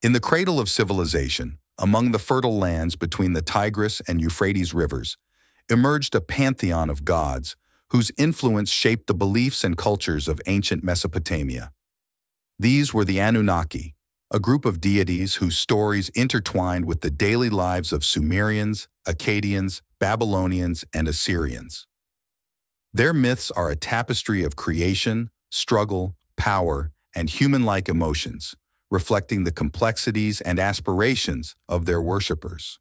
In the cradle of civilization, among the fertile lands between the Tigris and Euphrates rivers, emerged a pantheon of gods whose influence shaped the beliefs and cultures of ancient Mesopotamia. These were the Anunnaki, a group of deities whose stories intertwined with the daily lives of Sumerians, Akkadians, Babylonians, and Assyrians. Their myths are a tapestry of creation, struggle, power, and human-like emotions, reflecting the complexities and aspirations of their worshippers.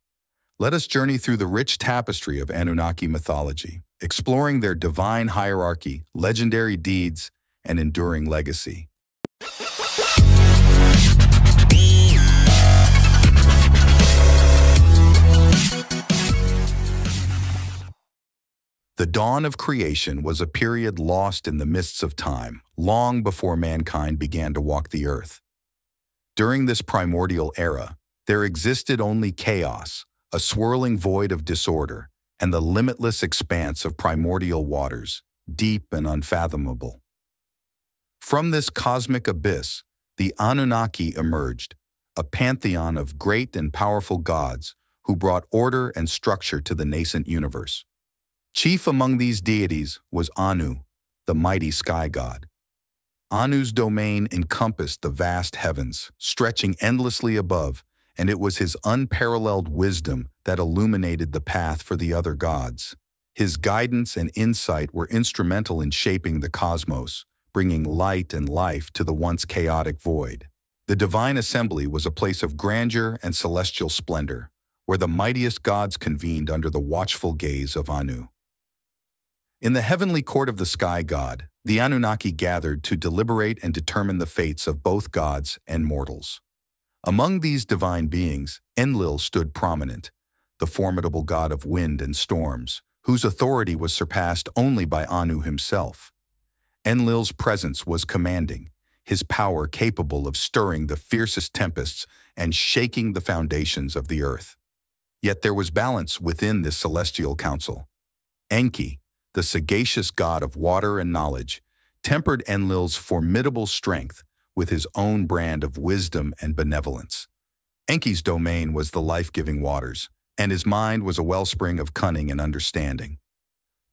Let us journey through the rich tapestry of Anunnaki mythology, exploring their divine hierarchy, legendary deeds, and enduring legacy. The dawn of creation was a period lost in the mists of time, long before mankind began to walk the earth. During this primordial era, there existed only chaos, a swirling void of disorder, and the limitless expanse of primordial waters, deep and unfathomable. From this cosmic abyss, the Anunnaki emerged, a pantheon of great and powerful gods who brought order and structure to the nascent universe. Chief among these deities was Anu, the mighty sky god. Anu's domain encompassed the vast heavens, stretching endlessly above, and it was his unparalleled wisdom that illuminated the path for the other gods. His guidance and insight were instrumental in shaping the cosmos, bringing light and life to the once chaotic void. The divine assembly was a place of grandeur and celestial splendor, where the mightiest gods convened under the watchful gaze of Anu. In the heavenly court of the sky god, the Anunnaki gathered to deliberate and determine the fates of both gods and mortals. Among these divine beings, Enlil stood prominent, the formidable god of wind and storms, whose authority was surpassed only by Anu himself. Enlil's presence was commanding, his power capable of stirring the fiercest tempests and shaking the foundations of the earth. Yet there was balance within this celestial council. Enki, the sagacious god of water and knowledge, tempered Enlil's formidable strength with his own brand of wisdom and benevolence. Enki's domain was the life-giving waters, and his mind was a wellspring of cunning and understanding.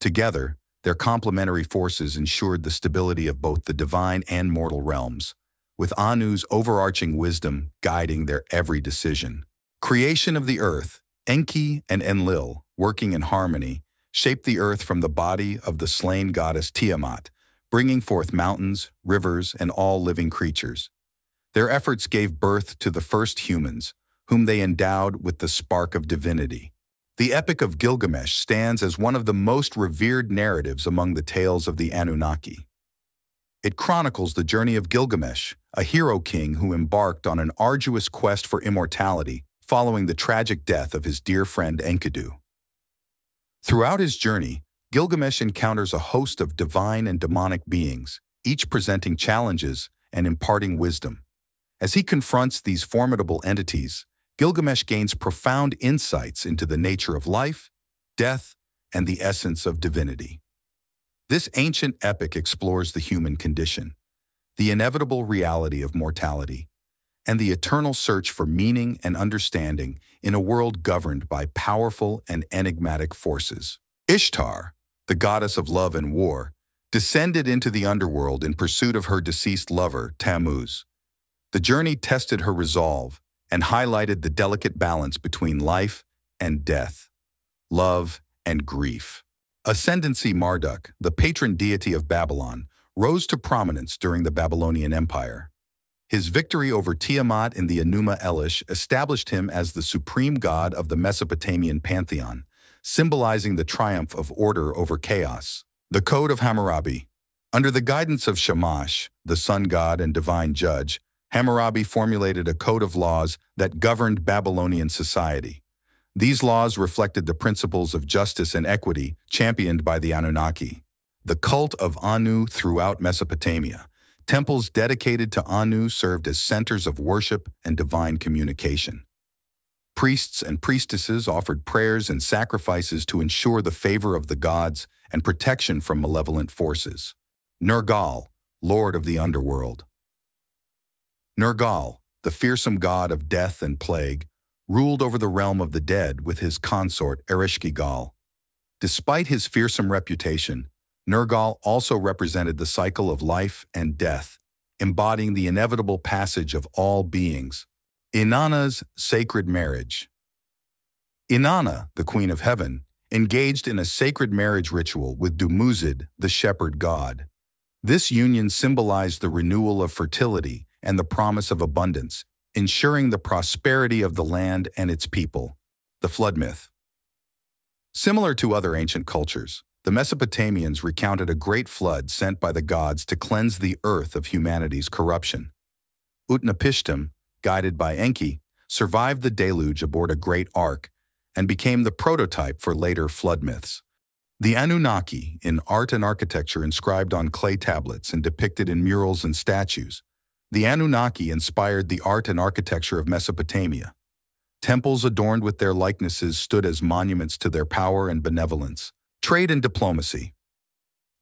Together, their complementary forces ensured the stability of both the divine and mortal realms, with Anu's overarching wisdom guiding their every decision. Creation of the earth, Enki and Enlil, working in harmony, shaped the earth from the body of the slain goddess Tiamat, bringing forth mountains, rivers, and all living creatures. Their efforts gave birth to the first humans, whom they endowed with the spark of divinity. The Epic of Gilgamesh stands as one of the most revered narratives among the tales of the Anunnaki. It chronicles the journey of Gilgamesh, a hero king who embarked on an arduous quest for immortality following the tragic death of his dear friend Enkidu. Throughout his journey, Gilgamesh encounters a host of divine and demonic beings, each presenting challenges and imparting wisdom. As he confronts these formidable entities, Gilgamesh gains profound insights into the nature of life, death, and the essence of divinity. This ancient epic explores the human condition, the inevitable reality of mortality, and the eternal search for meaning and understanding in a world governed by powerful and enigmatic forces. Ishtar, the goddess of love and war, descended into the underworld in pursuit of her deceased lover, Tammuz. The journey tested her resolve and highlighted the delicate balance between life and death, love and grief. Ascendancy Marduk, the patron deity of Babylon, rose to prominence during the Babylonian Empire. His victory over Tiamat in the Enuma Elish established him as the supreme god of the Mesopotamian pantheon, symbolizing the triumph of order over chaos. The Code of Hammurabi. Under the guidance of Shamash, the sun god and divine judge, Hammurabi formulated a code of laws that governed Babylonian society. These laws reflected the principles of justice and equity championed by the Anunnaki. The cult of Anu throughout Mesopotamia. Temples dedicated to Anu served as centers of worship and divine communication. Priests and priestesses offered prayers and sacrifices to ensure the favor of the gods and protection from malevolent forces. Nergal, Lord of the Underworld. Nergal, the fearsome god of death and plague, ruled over the realm of the dead with his consort Ereshkigal. Despite his fearsome reputation, Nergal also represented the cycle of life and death, embodying the inevitable passage of all beings. Inanna's sacred marriage. Inanna, the Queen of Heaven, engaged in a sacred marriage ritual with Dumuzid, the shepherd god. This union symbolized the renewal of fertility and the promise of abundance, ensuring the prosperity of the land and its people. The flood myth. Similar to other ancient cultures, the Mesopotamians recounted a great flood sent by the gods to cleanse the earth of humanity's corruption. Utnapishtim, guided by Enki, survived the deluge aboard a great ark and became the prototype for later flood myths. The Anunnaki, in art and architecture inscribed on clay tablets and depicted in murals and statues, the Anunnaki inspired the art and architecture of Mesopotamia. Temples adorned with their likenesses stood as monuments to their power and benevolence. Trade and diplomacy.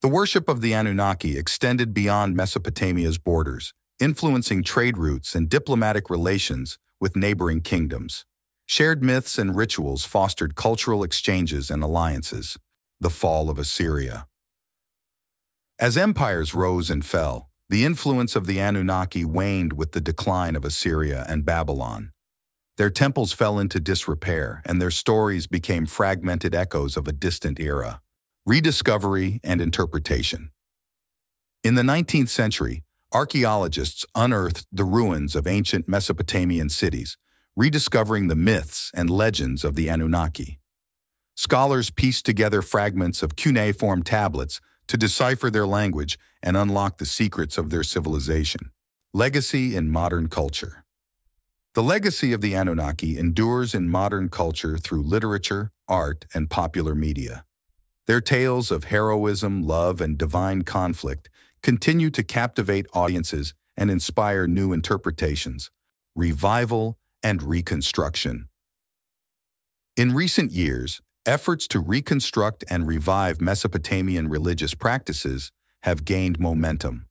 The worship of the Anunnaki extended beyond Mesopotamia's borders, influencing trade routes and diplomatic relations with neighboring kingdoms. Shared myths and rituals fostered cultural exchanges and alliances. The fall of Assyria. As empires rose and fell, the influence of the Anunnaki waned with the decline of Assyria and Babylon. Their temples fell into disrepair, and their stories became fragmented echoes of a distant era. Rediscovery and interpretation. In the 19th century, archaeologists unearthed the ruins of ancient Mesopotamian cities, rediscovering the myths and legends of the Anunnaki. Scholars pieced together fragments of cuneiform tablets to decipher their language and unlock the secrets of their civilization. Legacy in modern culture. The legacy of the Anunnaki endures in modern culture through literature, art, and popular media. Their tales of heroism, love, and divine conflict continue to captivate audiences and inspire new interpretations, revival, and reconstruction. In recent years, efforts to reconstruct and revive Mesopotamian religious practices have gained momentum.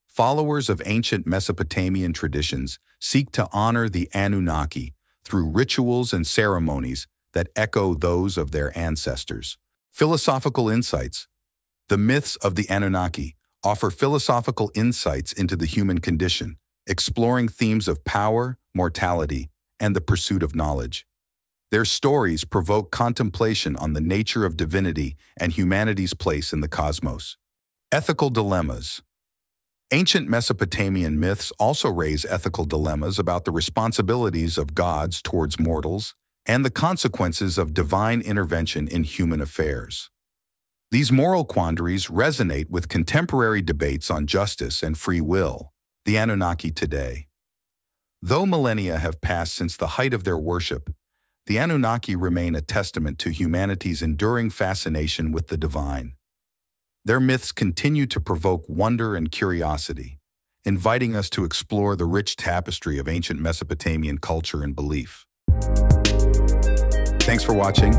Followers of ancient Mesopotamian traditions seek to honor the Anunnaki through rituals and ceremonies that echo those of their ancestors. Philosophical insights. The myths of the Anunnaki offer philosophical insights into the human condition, exploring themes of power, mortality, and the pursuit of knowledge. Their stories provoke contemplation on the nature of divinity and humanity's place in the cosmos. Ethical dilemmas. Ancient Mesopotamian myths also raise ethical dilemmas about the responsibilities of gods towards mortals and the consequences of divine intervention in human affairs. These moral quandaries resonate with contemporary debates on justice and free will, the Anunnaki today. Though millennia have passed since the height of their worship, the Anunnaki remain a testament to humanity's enduring fascination with the divine. Their myths continue to provoke wonder and curiosity, inviting us to explore the rich tapestry of ancient Mesopotamian culture and belief. Thanks for watching.